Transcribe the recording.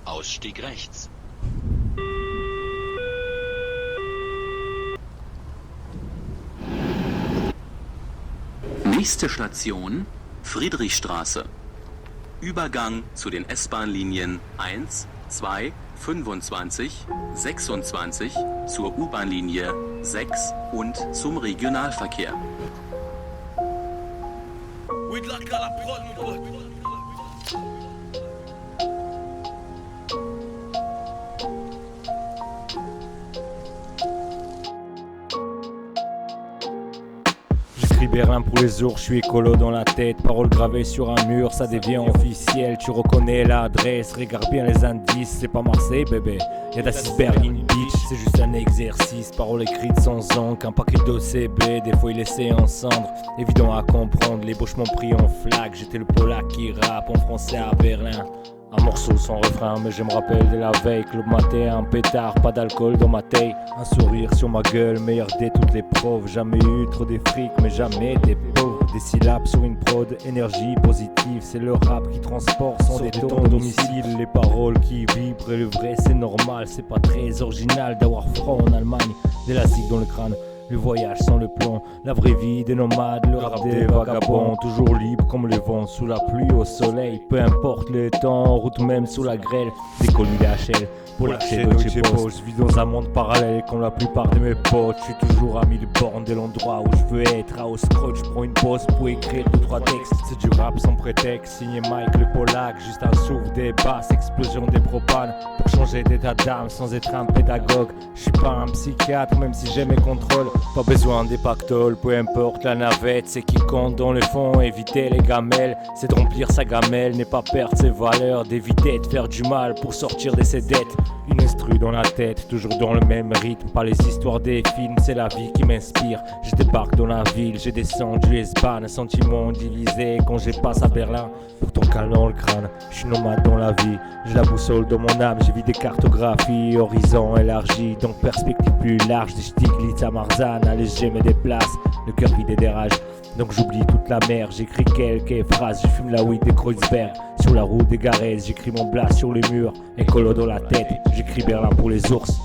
Ausstieg rechts. Nächste Station Friedrichstraße. Übergang zu den S-Bahn-Linien 1, 2, 25, 26, zur U-Bahn-Linie 6 und zum Regionalverkehr. J'écris Berlin pour les ours, je suis écolo dans la tête. Paroles gravées sur un mur, ça devient officiel. Tu reconnais l'adresse, regarde bien les indices. C'est pas Marseille bébé, y'a d'Asisberg in Beach. C'est juste un exercice, paroles écrites sans encre. Un paquet d'OCB, des fois il laissé en cendre. Évident à comprendre, l'ébauchement pris en flag. J'étais le polac qui rappe en français à Berlin. Un morceau sans refrain, mais je me rappelle de la veille. Club matin, un pétard, pas d'alcool dans ma taille. Un sourire sur ma gueule, meilleur de toutes les profs. Jamais eu trop de fric, mais jamais des pauvres. Des syllabes sur une prod, énergie positive. C'est le rap qui transporte sans détour au domicile. Les paroles qui vibrent et le vrai c'est normal. C'est pas très original d'avoir froid en Allemagne. D'élastique dans le crâne. Le voyage sans le plomb, la vraie vie des nomades, le rap des vagabonds. Toujours libre comme le vent, sous la pluie, au soleil. Peu importe le temps, en route même sous la grêle. Décolle DHL, pour lâcher Deutsche Post. Je vis dans un monde parallèle comme la plupart de mes potes. Je suis toujours à 1000 bornes de l'endroit où je veux être. À Oscroch, je prends une pause pour écrire 2-3 textes. C'est du rap sans prétexte, signé Mike le Polac. Juste un souffle des basses, explosion des propanes. Pour changer d'état d'âme sans être un pédagogue. Je suis pas un psychiatre même si j'ai mes contrôles. Pas besoin des pactoles, peu importe la navette. C'est qui compte dans le fond, éviter les gamelles. C'est de remplir sa gamelle, n'est pas perdre ses valeurs. D'éviter de faire du mal pour sortir de ses dettes. Une instru dans la tête, toujours dans le même rythme. Pas les histoires des films, c'est la vie qui m'inspire. Je débarque dans la ville, j'ai descendu S-Bahn. Un sentiment divisé quand je passe à Berlin. Pourtant calme dans le crâne, je suis nomade dans la vie. J'ai la boussole dans mon âme, j'ai vu des cartographies. Horizon élargi, donc perspective plus large. Des Stiglitz à Marzahn, allégé me déplace. Le cœur vide des rages, donc j'oublie toute la mer. J'écris quelques phrases, je fume la weed des Kreuzberg. Sur la route des Garès, j'écris mon blast sur les murs. Écolo dans la tête, j'écris Berlin pour les ours.